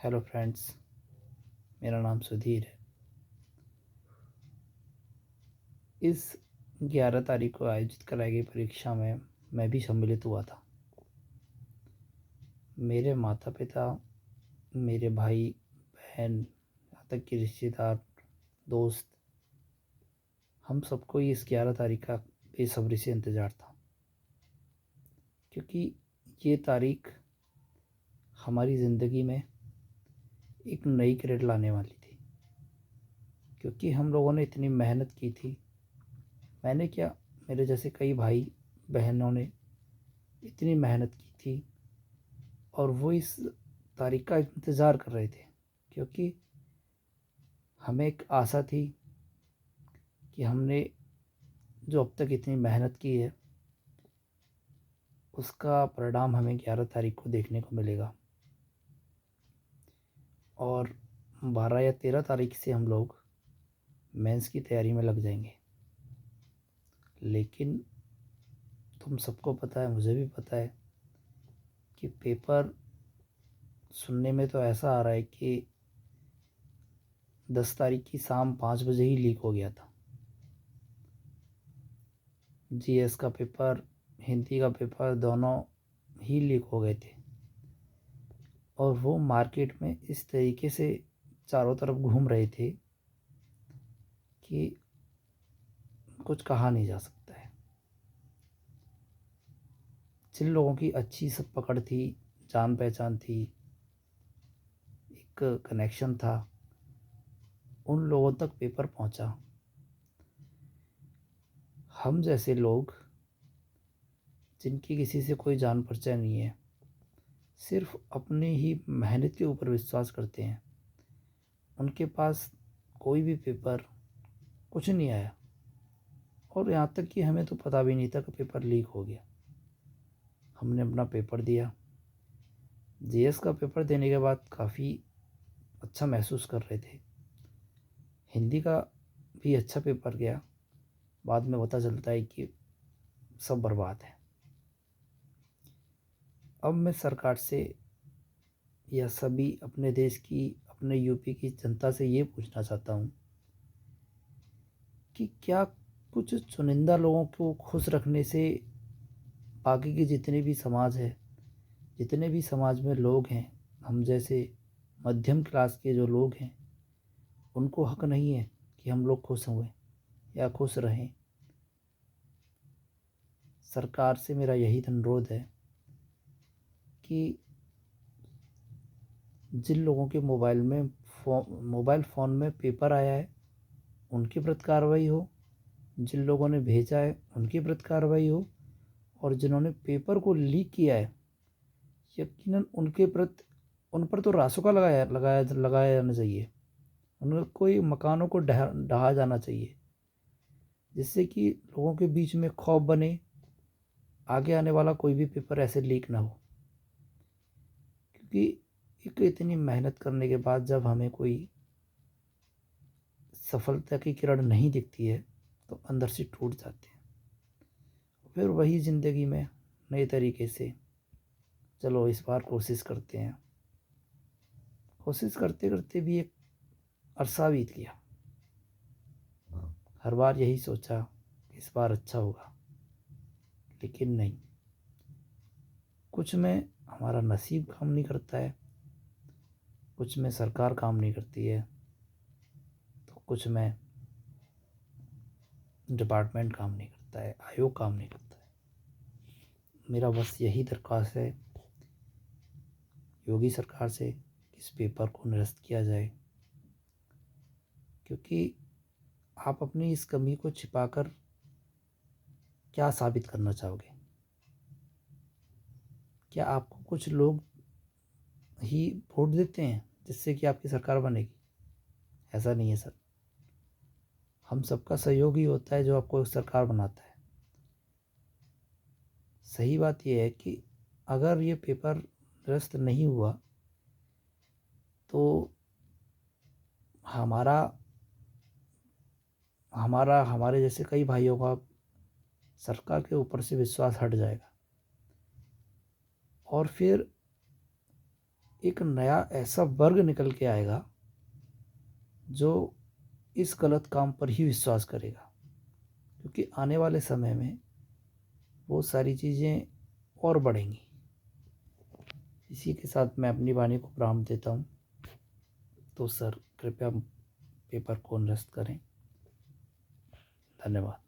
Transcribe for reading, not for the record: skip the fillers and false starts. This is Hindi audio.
हेलो फ्रेंड्स, मेरा नाम सुधीर है। इस 11 तारीख को आयोजित कराई गई परीक्षा में मैं भी सम्मिलित हुआ था। मेरे माता पिता, मेरे भाई बहन, यहाँ तक कि रिश्तेदार, दोस्त, हम सबको इस 11 तारीख का बेसब्री से इंतज़ार था, क्योंकि ये तारीख हमारी ज़िंदगी में एक नई किरण लाने वाली थी। क्योंकि हम लोगों ने इतनी मेहनत की थी, मैंने क्या, मेरे जैसे कई भाई बहनों ने इतनी मेहनत की थी और वो इस तारीख का इंतज़ार कर रहे थे। क्योंकि हमें एक आशा थी कि हमने जो अब तक इतनी मेहनत की है उसका परिणाम हमें 11 तारीख को देखने को मिलेगा। और 12 या 13 तारीख से हम लोग मेंस की तैयारी में लग जाएंगे। लेकिन तुम सबको पता है, मुझे भी पता है कि पेपर सुनने में तो ऐसा आ रहा है कि 10 तारीख की शाम 5 बजे ही लीक हो गया था। जीएस का पेपर, हिंदी का पेपर दोनों ही लीक हो गए थे। और वो मार्केट में इस तरीके से चारों तरफ घूम रहे थे कि कुछ कहा नहीं जा सकता है। जिन लोगों की अच्छी सब पकड़ थी, जान पहचान थी, एक कनेक्शन था, उन लोगों तक पेपर पहुंचा। हम जैसे लोग, जिनकी किसी से कोई जान परिचय नहीं है, सिर्फ अपने ही मेहनत के ऊपर विश्वास करते हैं, उनके पास कोई भी पेपर कुछ नहीं आया। और यहाँ तक कि हमें तो पता भी नहीं था कि पेपर लीक हो गया। हमने अपना पेपर दिया। जीएस का पेपर देने के बाद काफ़ी अच्छा महसूस कर रहे थे। हिंदी का भी अच्छा पेपर गया। बाद में पता चलता है कि सब बर्बाद है। अब मैं सरकार से या सभी अपने देश की, अपने यूपी की जनता से ये पूछना चाहता हूँ कि क्या कुछ चुनिंदा लोगों को खुश रखने से बाकी के जितने भी समाज है, जितने भी समाज में लोग हैं, हम जैसे मध्यम क्लास के जो लोग हैं, उनको हक नहीं है कि हम लोग खुश हुए या खुश रहें? सरकार से मेरा यही अनुरोध है कि जिन लोगों के मोबाइल फ़ोन में पेपर आया है उनके प्रति कार्रवाई हो, जिन लोगों ने भेजा है उनके प्रति कार्रवाई हो, और जिन्होंने पेपर को लीक किया है यकीनन उनके प्रति, उन पर तो रासुका लगाया लगाया लगाया जाना चाहिए। उन कोई मकानों को ढहा जाना चाहिए, जिससे कि लोगों के बीच में खौफ बने, आगे आने वाला कोई भी पेपर ऐसे लीक ना हो। क्योंकि एक इतनी मेहनत करने के बाद जब हमें कोई सफलता की किरण नहीं दिखती है तो अंदर से टूट जाते हैं। फिर वही ज़िंदगी में नए तरीके से, चलो इस बार कोशिश करते हैं। कोशिश करते करते भी एक अरसा बीत गया। हर बार यही सोचा कि इस बार अच्छा होगा, लेकिन नहीं। कुछ में हमारा नसीब काम नहीं करता है, कुछ में सरकार काम नहीं करती है, तो कुछ में डिपार्टमेंट काम नहीं करता है, आयोग काम नहीं करता है। मेरा बस यही दरख्वास्त है योगी सरकार से कि इस पेपर को निरस्त किया जाए। क्योंकि आप अपनी इस कमी को छिपाकर क्या साबित करना चाहोगे? क्या आपको कुछ लोग ही वोट देते हैं जिससे कि आपकी सरकार बनेगी? ऐसा नहीं है सर। हम सबका सहयोग ही होता है जो आपको सरकार बनाता है। सही बात यह है कि अगर ये पेपर निरस्त नहीं हुआ तो हमारा हमारा हमारे जैसे कई भाइयों का सरकार के ऊपर से विश्वास हट जाएगा। और फिर एक नया ऐसा वर्ग निकल के आएगा जो इस गलत काम पर ही विश्वास करेगा, क्योंकि आने वाले समय में वो सारी चीज़ें और बढ़ेंगी। इसी के साथ मैं अपनी वाणी को विराम देता हूँ। तो सर कृपया पेपर को निरस्त करें। धन्यवाद।